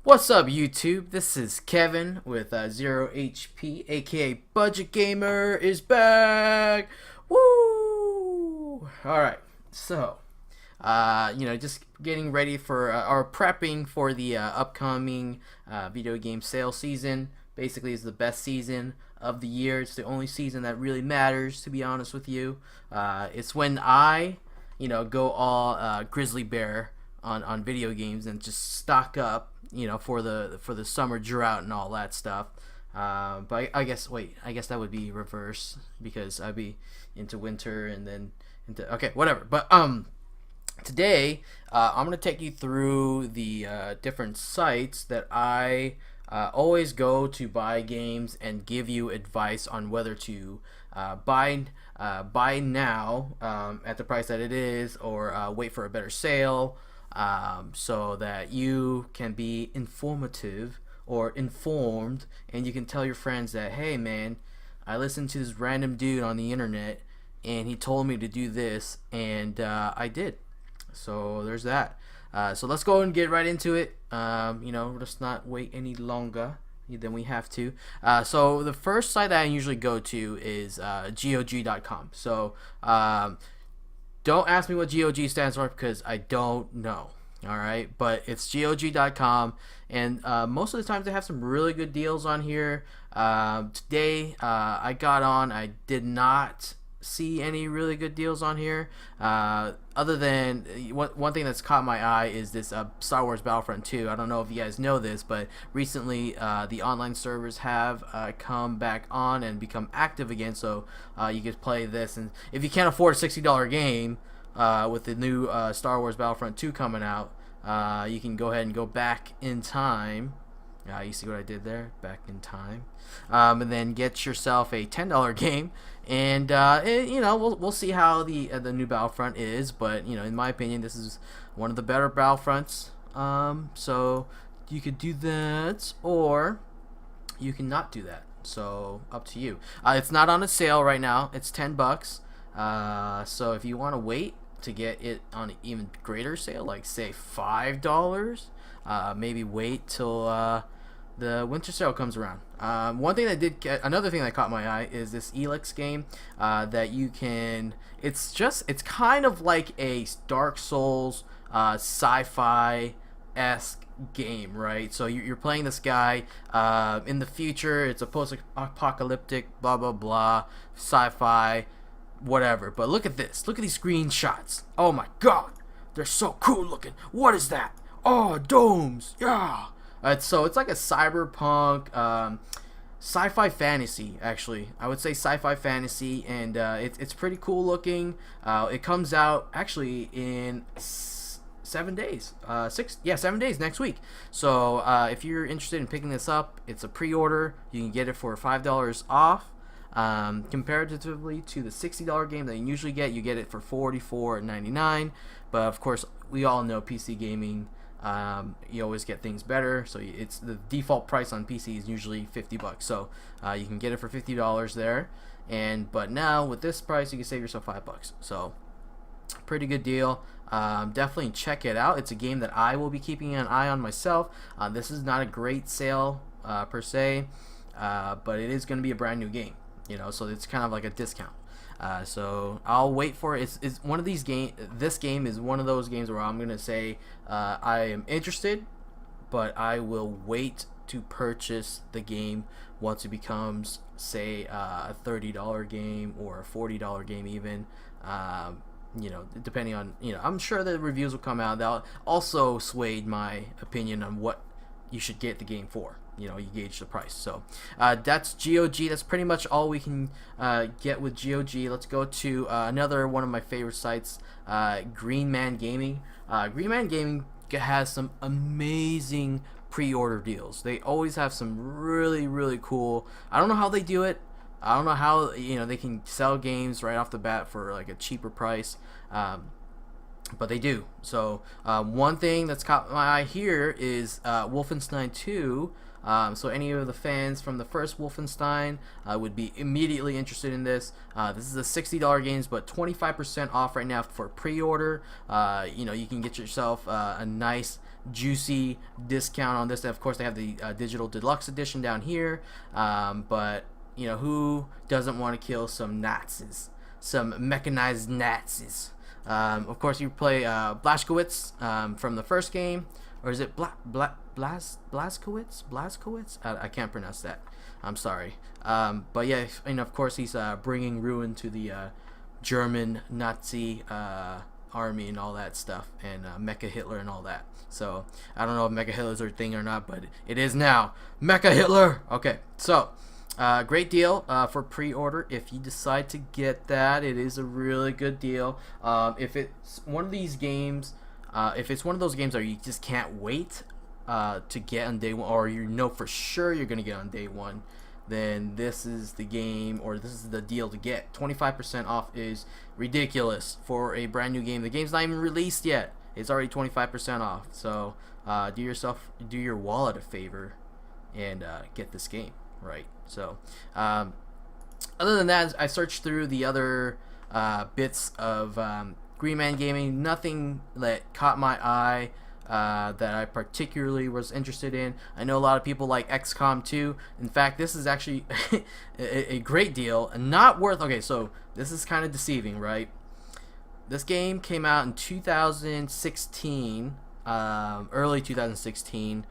What's up, YouTube? This is Kevin with ZeroHp, aka BudgetGamer, is back. Woo! All right, so just getting ready for or prepping for the upcoming video game sale season. Basically, it's the best season of the year. It's the only season that really matters, to be honest with you. It's when I, go all grizzly bear on video games and just stock up, for the summer drought and all that stuff. But I guess that would be reverse because I'd be into winter and then into whatever. But today I'm gonna take you through the different sites that I always go to buy games and give you advice on whether to buy now at the price that it is, or wait for a better sale, so that you can be informative or informed, and you can tell your friends that, hey man, I listened to this random dude on the internet and he told me to do this, and I did. So there's that. So let's go and get right into it. Let's not wait any longer than we have to. So the first site that I usually go to is GOG.com. So don't ask me what GOG stands for because I don't know. All right, but it's GOG.com, and most of the times they have some really good deals on here. Today I got on. I did not see any really good deals on here, other than one thing that's caught my eye is this Star Wars Battlefront 2. I don't know if you guys know this, but recently the online servers have come back on and become active again, so you can play this. And if you can't afford a $60 game with the new Star Wars Battlefront 2 coming out, you can go ahead and go back in time. You see what I did there? Back in time. And then get yourself a $10 game, and we'll see how the new Battlefront is. But in my opinion, this is one of the better Battlefronts. So you could do that, or you can not do that. So up to you. It's not on a sale right now. It's $10. So if you want to wait to get it on an even greater sale, like say $5, maybe wait till the winter sale comes around. Another thing that caught my eye is this Elix game that you can. It's kind of like a Dark Souls sci-fi esque game, right? So you're playing this guy in the future. It's a post-apocalyptic, blah blah blah, sci-fi, whatever. But look at this. Look at these screenshots. Oh my god, they're so cool looking. What is that? Oh, domes. Yeah. So it's like a cyberpunk, sci-fi fantasy. Actually, I would say sci-fi fantasy, and it's pretty cool looking. It comes out actually in 7 days. 7 days next week. So if you're interested in picking this up, it's a pre-order. You can get it for $5 off. Comparatively to the $60 game that you usually get, you get it for $44.99. But of course, we all know PC gaming. You always get things better, so it's the default price on PC is usually $50. So you can get it for $50 there, but now with this price, you can save yourself $5. So pretty good deal. Definitely check it out. It's a game that I will be keeping an eye on myself. This is not a great sale per se, but it is going to be a brand new game. So it's kind of like a discount. So I'll wait for it. It's one of these This game is one of those games where I'm gonna say I am interested, but I will wait to purchase the game once it becomes, say, a $30 game or a $40 game even. Depending on I'm sure the reviews will come out. They'll also swayed my opinion on what you should get the game for. You gauge the price. So that's GOG. That's pretty much all we can get with GOG. Let's go to another one of my favorite sites, GreenManGaming. GreenManGaming has some amazing pre-order deals. They always have some really, really cool. I don't know how they do it. I don't know how they can sell games right off the bat for like a cheaper price. But they do. So one thing that's caught my eye here is Wolfenstein 2. So any of the fans from the first Wolfenstein would be immediately interested in this. This is a $60 games, but 25% off right now for pre-order. You can get yourself a nice juicy discount on this. And of course, they have the digital deluxe edition down here. But you know, who doesn't want to kill some Nazis, some mechanized Nazis? Of course, you play Blazkowicz from the first game, or is it Blazkowicz? Blazkowicz? I can't pronounce that. I'm sorry. But yeah, and of course, he's bringing ruin to the German Nazi army and all that stuff, and Mecha Hitler and all that. So I don't know if Mecha Hitler's a thing or not, but it is now. Mecha Hitler. Okay, so. Great deal for pre-order. If you decide to get that, it is a really good deal. If it's one of these games, if it's one of those games where you just can't wait to get on day one, or you know for sure you're gonna get on day one, then this is the game, or this is the deal to get. 25% off is ridiculous for a brand new game. The game's not even released yet. It's already 25% off. So do your wallet a favor and get this game. Right. So, other than that, I searched through the other bits of GreenManGaming. Nothing that caught my eye that I particularly was interested in. I know a lot of people like XCOM 2. In fact, this is actually a great deal and not worth. Okay, so this is kind of deceiving, right? This game came out in 2016, early 2016.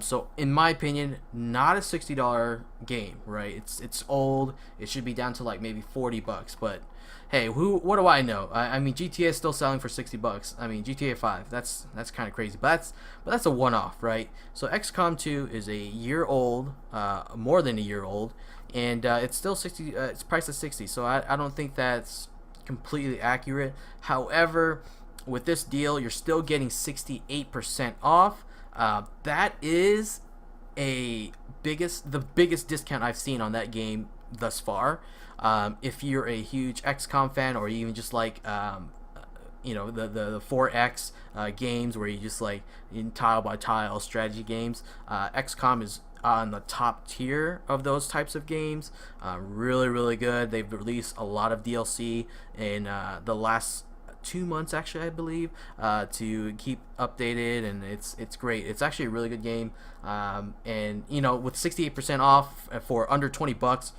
So in my opinion, not a $60 game, right? It's old. It should be down to like maybe $40, but hey, what do I know? I mean, GTA is still selling for $60. I mean, GTA 5, that's kind of crazy, but that's a one-off, right? So XCOM 2 is a year old, more than a year old, and it's still 60. It's priced at 60. So I don't think that's completely accurate. However, with this deal, you're still getting 68% off. That is the biggest discount I've seen on that game thus far. If you're a huge XCOM fan, or even just like you know, the 4X games where you just like in tile by tile strategy games, XCOM is on the top tier of those types of games. Really good. They've released a lot of DLC in the last 2 months, actually, I believe, to keep updated, and it's great. It's actually a really good game, and you know, with 68% off for under $20,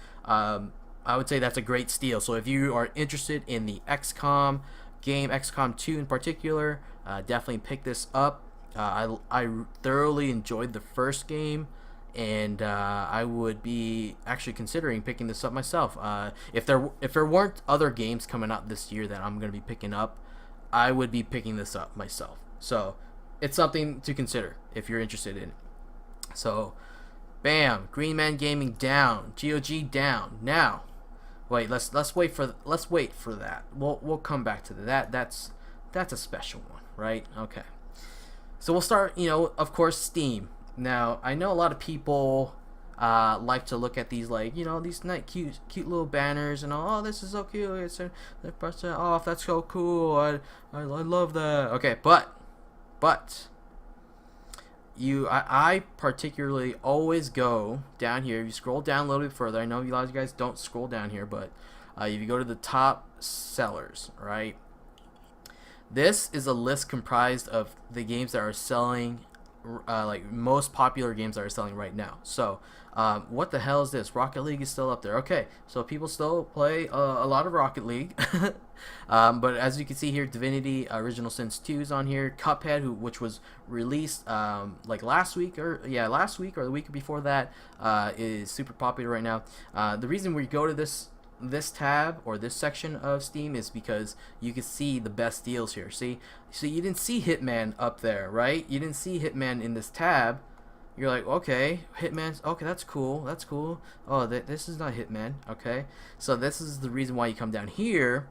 I would say that's a great steal. So if you are interested in the XCOM game, XCOM 2 in particular, definitely pick this up. I thoroughly enjoyed the first game, and I would be actually considering picking this up myself. If there weren't other games coming out this year that I'm going to be picking up, I would be picking this up myself. So it's something to consider if you're interested in it. So, bam, GreenManGaming down, GOG down. Now, wait, let's wait for that. We'll come back to that. That's a special one, right? Okay. So we'll start. You know, of course, Steam. Now, I know a lot of people like to look at these, like, you know, these nice, cute little banners and all. Oh, this is so cute. It's 30% off. That's so cool. I love that. Okay, but I particularly always go down here. If you scroll down a little bit further, I know a lot of you guys don't scroll down here, but if you go to the top sellers, right? This is a list comprised of the games that are selling. Like most popular games that are selling right now. So what the hell is this? Rocket League is still up there. Okay, so people still play a lot of Rocket League. But as you can see here, Divinity Original Sins 2 is on here. Cuphead, which was released like last week or the week before that, is super popular right now. The reason we go to this tab or this section of Steam is because you can see the best deals here. See, so you didn't see Hitman up there, right? You didn't see Hitman in this tab. You're like, okay, Hitman's okay. That's cool. Oh, this is not Hitman. Okay, so this is the reason why you come down here,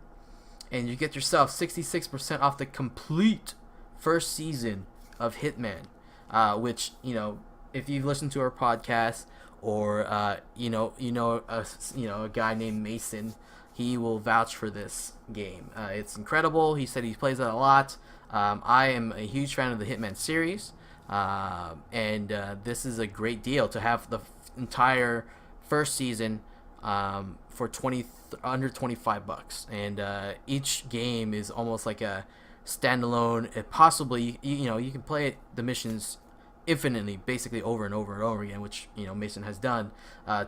and you get yourself 66% off the complete first season of Hitman, which, you know, if you've listened to our podcast, or a guy named Mason, he will vouch for this game. It's incredible. He said he plays it a lot. I am a huge fan of the Hitman series, and this is a great deal to have the entire first season for under $25, and each game is almost like a standalone. It possibly, you know, you can play it, the missions infinitely, basically over and over and over again, which, you know, Mason has done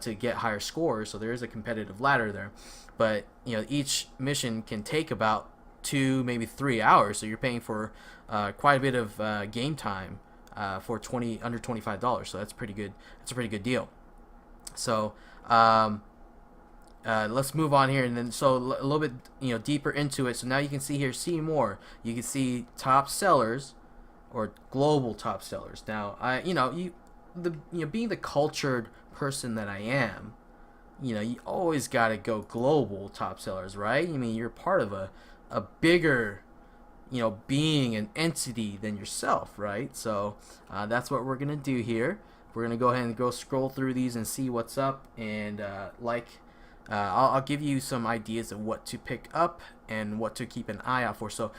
to get higher scores. So there is a competitive ladder there, but you know, each mission can take about 2, maybe 3 hours. So you're paying for quite a bit of game time for under $25. So that's pretty good. That's a pretty good deal. So let's move on here, and then so a little bit, you know, deeper into it. So now you can see here, see more. You can see top sellers or global top sellers. Now being the cultured person that I am, you know, you always got to go global top sellers, right? I mean, you're part of a bigger, you know, being an entity than yourself, right? So that's what we're gonna do here. We're gonna go ahead and go scroll through these and see what's up, and I'll give you some ideas of what to pick up and what to keep an eye out for. So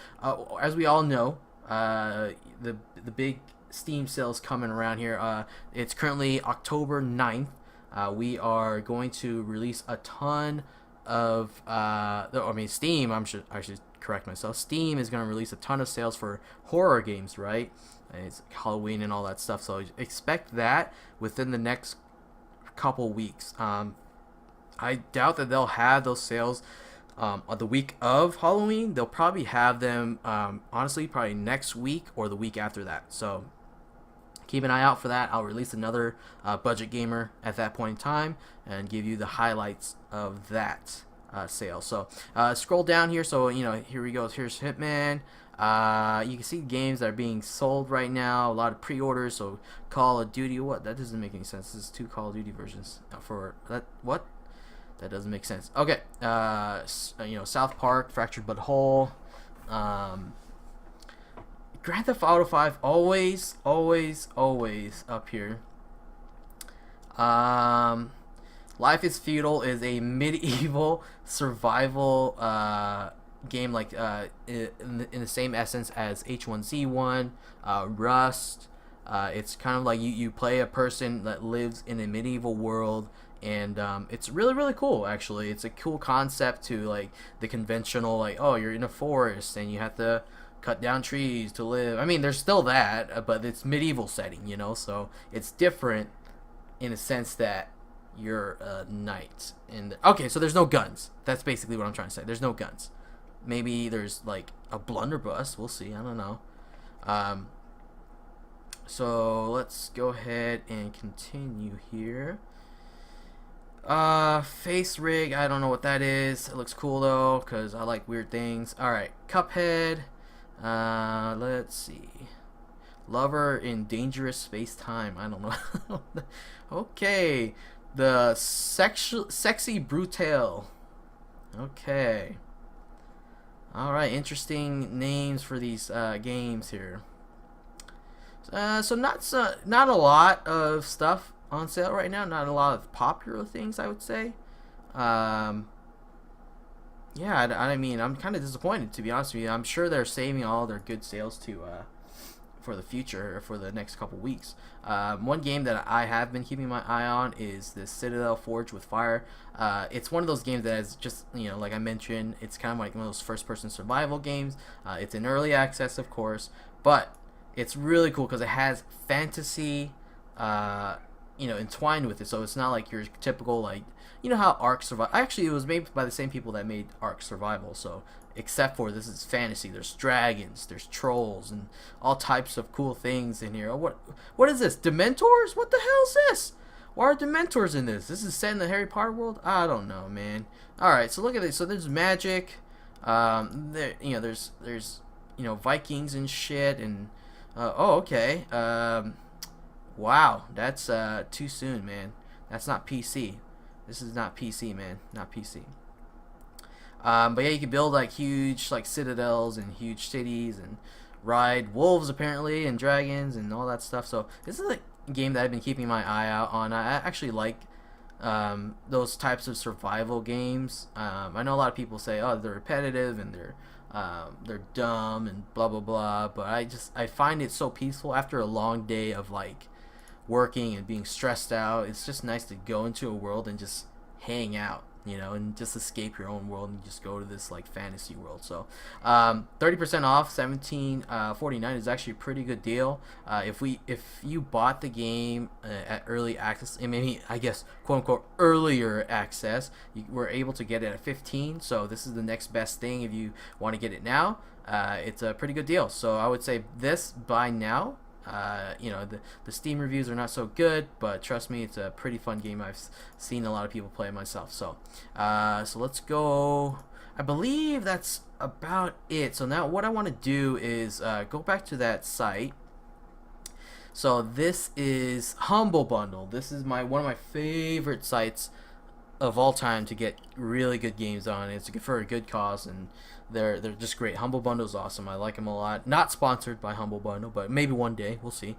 as we all know, the big Steam sales coming around here. It's currently October 9th. We are going to release a ton of Steam, I should correct myself. Steam is going to release a ton of sales for horror games, right? It's Halloween and all that stuff, so expect that within the next couple weeks. I doubt that they'll have those sales on the week of Halloween. They'll probably have them, honestly, probably next week or the week after that. So keep an eye out for that. I'll release another Budget Gamer at that point in time and give you the highlights of that sale. So scroll down here. So, you know, here we go. Here's Hitman. You can see games that are being sold right now. A lot of pre-orders. So Call of Duty. What? That doesn't make any sense. This is 2 Call of Duty versions for that. What? That doesn't make sense. Okay. You know, South Park, Fractured But Whole. Grand Theft Auto 5, always up here. Life is Feudal is a medieval survival game, like in the same essence as H1Z1, Rust. It's kind of like you play a person that lives in a medieval world, and it's really cool. Actually, it's a cool concept to like the conventional, like, oh, you're in a forest and you have to cut down trees to live. I mean, there's still that, but it's medieval setting, you know, so it's different in a sense that you're a knight. And okay, so there's no guns. That's basically what I'm trying to say. There's no guns. Maybe there's like a blunderbuss. We'll see. I don't know. So let's go ahead and continue here. Face rig. I don't know what that is. It looks cool though, because I like weird things. Alright, Cuphead. Let's see. Lover in Dangerous Space-Time. I don't know. Okay. The Sexy Brutale. Okay. Alright, interesting names for these games here. So not a lot of stuff on sale right now. Not a lot of popular things, I would say. Yeah, I mean, I'm kind of disappointed, to be honest with you. I'm sure they're saving all their good sales to for the future, or for the next couple weeks. One game that I have been keeping my eye on is the Citadel Forged with Fire. It's one of those games that is just, you know, like I mentioned, it's kind of like one of those first-person survival games. It's in early access, of course, but it's really cool because it has fantasy, you know, entwined with it. So it's not like your typical, like, you know how Ark Survival. Actually, it was made by the same people that made Ark Survival. So except for this is fantasy. There's dragons, there's trolls, and all types of cool things in here. Oh, what is this? Dementors? What the hell is this? Why are Dementors in this? This is set in the Harry Potter world? I don't know, man. All right, so look at this. So there's magic. There, you know, there's you know, Vikings and shit, and oh, okay. Wow, that's too soon, man. That's not PC. This is not PC, man. Not PC. But yeah, you can build like huge like citadels and huge cities and ride wolves apparently and dragons and all that stuff. So this is a game that I've been keeping my eye out on. I actually like those types of survival games. I know a lot of people say, oh, they're repetitive and they're dumb and blah blah blah, but I find it so peaceful after a long day of like working and being stressed out. It's just nice to go into a world and just hang out, and just escape your own world and just go to this like fantasy world. So 30% off, 17.49 is actually a pretty good deal. If you bought the game at early access, and maybe I guess quote unquote earlier access, you were able to get it at 15. So this is the next best thing if you want to get it now. It's a pretty good deal. So I would say this buy now. The Steam reviews are not so good, but trust me, it's a pretty fun game. I've seen a lot of people play it myself. So let's go. I believe that's about it. So now what I want to do is go back to that site. So this is Humble Bundle. This is one of my favorite sites of all time to get really good games on. It's for a good cause, and they're just great. Humble Bundle is awesome. I like them a lot. Not sponsored by Humble Bundle, but maybe one day. We'll see.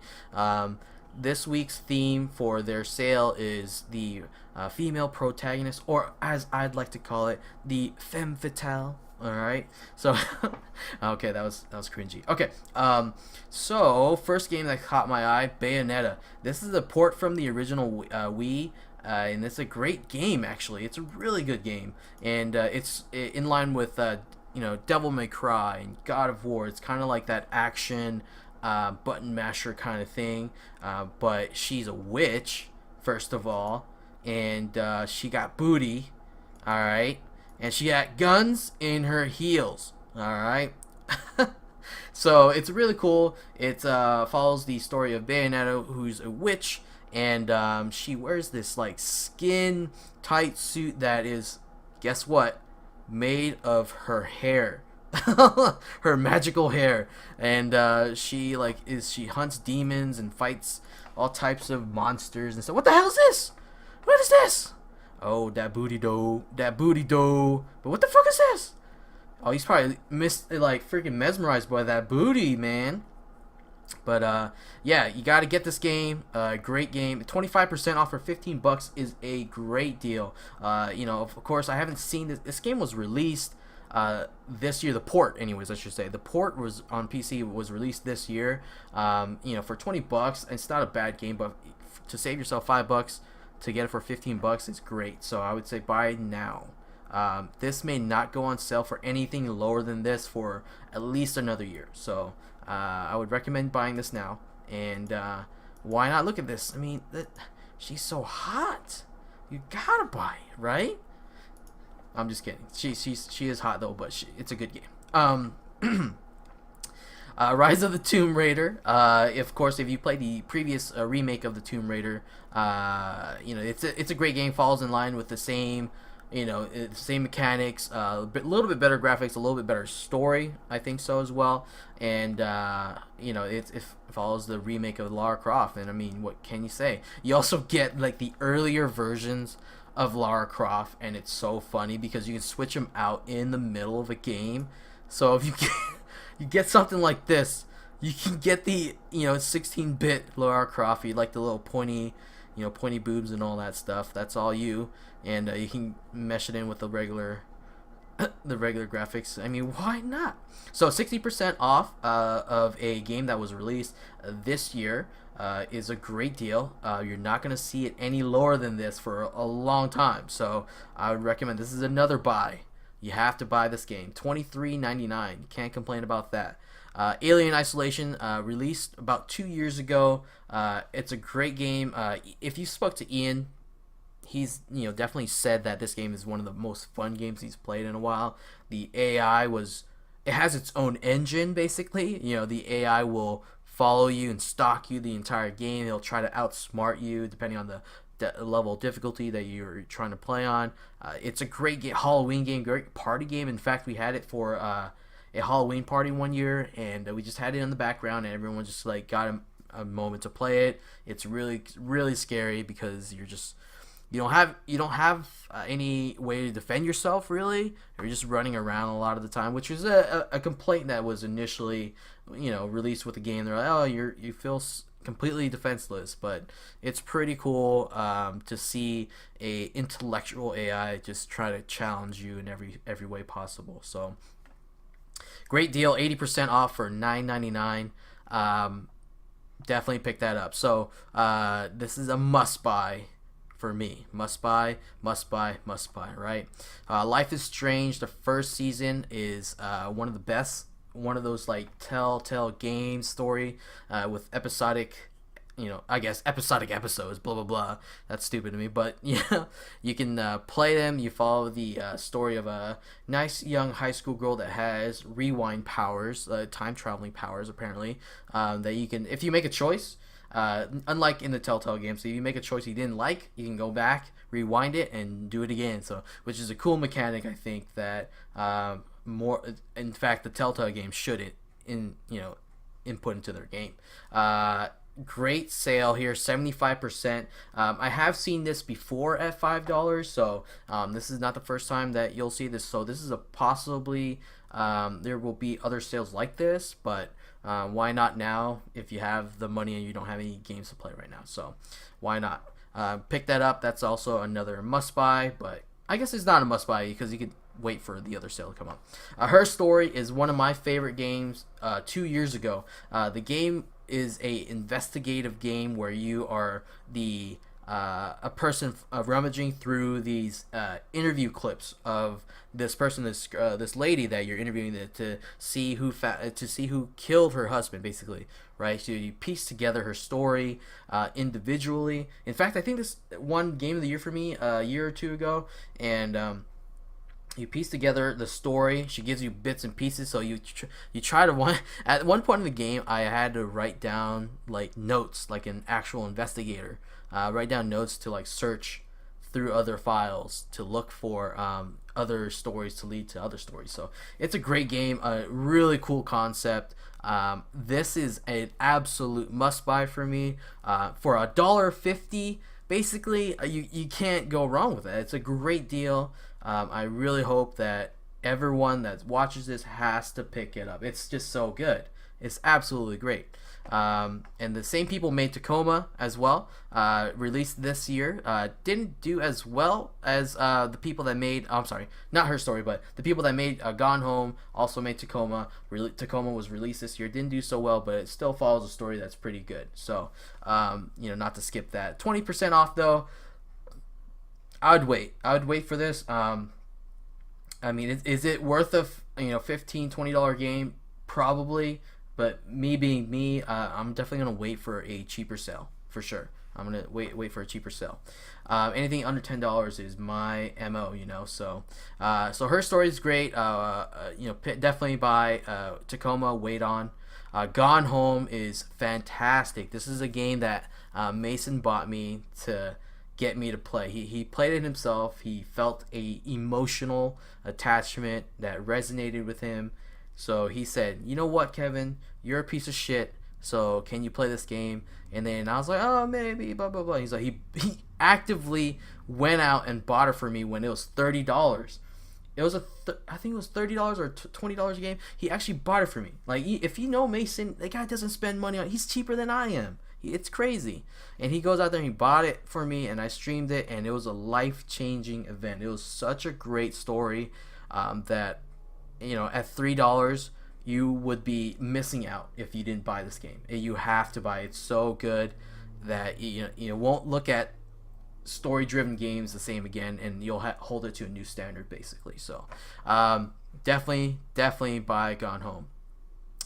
This week's theme for their sale is the female protagonist, or as I'd like to call it, the femme fatale. All right. So, okay, that was cringy. Okay. So first game that caught my eye, Bayonetta. This is a port from the original Wii. And it's a great game, actually. It's a really good game, and it's in line with Devil May Cry and God of War. It's kind of like that action button masher kind of thing, but she's a witch first of all, and she got booty, all right, and she got guns in her heels, all right. So it's really cool. It follows the story of Bayonetta, who's a witch. And she wears this like skin tight suit that is, guess what, made of her hair, her magical hair. And she hunts demons and fights all types of monsters and stuff. What the hell is this? What is this? Oh, that booty dough, that booty dough. But what the fuck is this? Oh, he's probably freaking mesmerized by that booty, man. But yeah, you got to get this game. Great game. 25% off for $15 is a great deal. Of course, I haven't seen this. This game was released this year. The port, anyways, I should say. The port was on PC. Was released this year. For $20, it's not a bad game, but to save yourself $5 to get it for $15 is great. So I would say buy now. This may not go on sale for anything lower than this for at least another year. So I would recommend buying this now. And why not? Look at this. I mean, she's so hot. You gotta buy it, right? I'm just kidding. She is hot though, but it's a good game. Rise of the Tomb Raider. Of course, if you play the previous remake of the Tomb Raider, it's a great game. Falls in line with the same. Same mechanics, little bit better graphics, a little bit better story, I think so as well, and it follows the remake of Lara Croft, and I mean, what can you say? You also get like the earlier versions of Lara Croft, and it's so funny because you can switch them out in the middle of a game. So if you get something like this, you can get the 16-bit Lara Croft, you like the little pointy boobs and all that stuff. That's all you. And you can mesh it in with the regular graphics. I mean, why not? So 60% off of a game that was released this year is a great deal. You're not going to see it any lower than this for a long time. So I would recommend this is another buy. You have to buy this game. $23.99. You can't complain about that. Alien Isolation released about 2 years ago. It's a great game. If you spoke to Ian, he's definitely said that this game is one of the most fun games he's played in a while. The AI it has its own engine basically. The AI will follow you and stalk you the entire game. It'll try to outsmart you depending on the level of difficulty that you're trying to play on. It's a great game, Halloween game, great party game. In fact, we had it for a Halloween party one year, and we just had it in the background, and everyone just like got a moment to play it. It's really, really scary because you don't have any way to defend yourself really. You're just running around a lot of the time, which is a complaint that was initially released with the game. They're like, oh, you feel completely defenseless, but it's pretty cool to see a intellectual AI just try to challenge you in every way possible. So great deal, 80% off for $9.99. Definitely pick that up. So this is a must buy for me. Must buy, must buy, must buy. Right? Life is Strange. The first season is one of the best. One of those like telltale game story with episodic, I guess episodic episodes, blah blah blah. That's stupid to me, but yeah, you can play them. You follow the story of a nice young high school girl that has rewind powers, time traveling powers apparently. That you can, if you make a choice, unlike in the Telltale games, so if you make a choice you didn't like, you can go back, rewind it, and do it again. So, which is a cool mechanic, I think that more. In fact, the Telltale games should input into their game. Great sale here, 75%. I have seen this before at $5, so this is not the first time that you'll see this. So this is a possibly there will be other sales like this, but why not now if you have the money and you don't have any games to play right now? So why not pick that up? That's also another must buy, but I guess it's not a must buy because you could wait for the other sale to come up. Her Story is one of my favorite games 2 years ago. The game is a investigative game where you are the a person rummaging through these interview clips of this person, this lady that you're interviewing to see who killed her husband, basically, right? So you piece together her story individually. In fact, I think this won Game of the Year for me a year or two ago, and you piece together the story. She gives you bits and pieces, so you try to at one point in the game I had to write down like notes, like an actual investigator, write down notes to like search through other files to look for other stories to lead to other stories. So it's a great game, a really cool concept. This is an absolute must buy for me. For $1.50, basically, you can't go wrong with it. It's a great deal. I really hope that everyone that watches this has to pick it up. It's just so good. It's absolutely great. And the same people made Tacoma as well. Released this year. Didn't do as well as the people that made. I'm sorry, not Her Story, but the people that made Gone Home also made Tacoma. Tacoma was released this year. Didn't do so well, but it still follows a story that's pretty good. So, not to skip that. 20% off though. I would wait. I would wait for this. I mean, is it worth a $15, $20 game? Probably. But me being me, I'm definitely gonna wait for a cheaper sale for sure. I'm gonna wait for a cheaper sale. Anything under $10 is my MO, So, so Her Story is great. Definitely buy Tacoma. Wait on. Gone Home is fantastic. This is a game that Mason bought me to get me to play. He played it himself. He felt a emotional attachment that resonated with him. So he said, "You know what, Kevin? You're a piece of shit. So can you play this game?" And then I was like, "Oh, maybe." Blah blah blah. He's like, he actively went out and bought it for me when it was $30. It was I think it was $30 or $20 a game. He actually bought it for me. Like, if you know Mason, the guy doesn't spend money on. He's cheaper than I am. It's crazy. And he goes out there and he bought it for me, and I streamed it, and it was a life-changing event. It was such a great story that, at $3, you would be missing out if you didn't buy this game. You have to buy it. It's so good that you won't look at story-driven games the same again, and you'll hold it to a new standard, basically. So definitely buy Gone Home.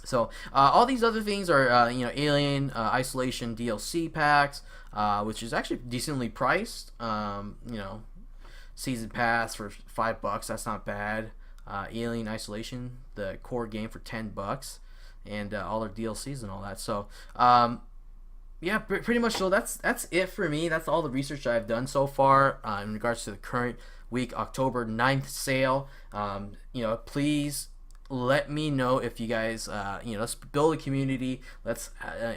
So all these other things are Alien Isolation DLC packs, which is actually decently priced. Season pass for $5, that's not bad. Alien Isolation, the core game, for $10, and all their DLCs and all that. So yeah, pretty much. So that's it for me. That's all the research I've done so far in regards to the current week, October 9th sale. Please let me know if you guys, let's build a community. Let's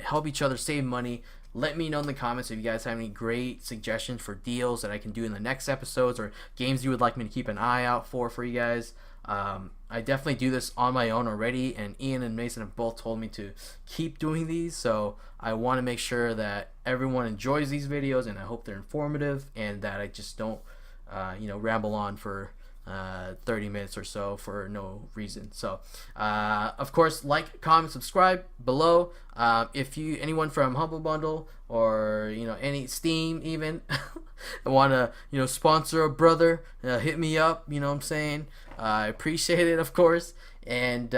help each other save money. Let me know in the comments if you guys have any great suggestions for deals that I can do in the next episodes, or games you would like me to keep an eye out for you guys. I definitely do this on my own already, and Ian and Mason have both told me to keep doing these, so I want to make sure that everyone enjoys these videos, and I hope they're informative, and that I just don't ramble on for 30 minutes or so for no reason. So of course, like, comment, subscribe below. If you anyone from Humble Bundle or any Steam even want to sponsor a brother, hit me up. You know what I'm saying? I appreciate it, of course. And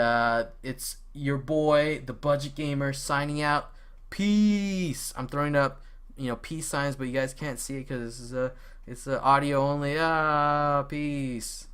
it's your boy, the Budget Gamer, signing out. Peace. I'm throwing up peace signs, but you guys can't see it because it's audio only. Peace.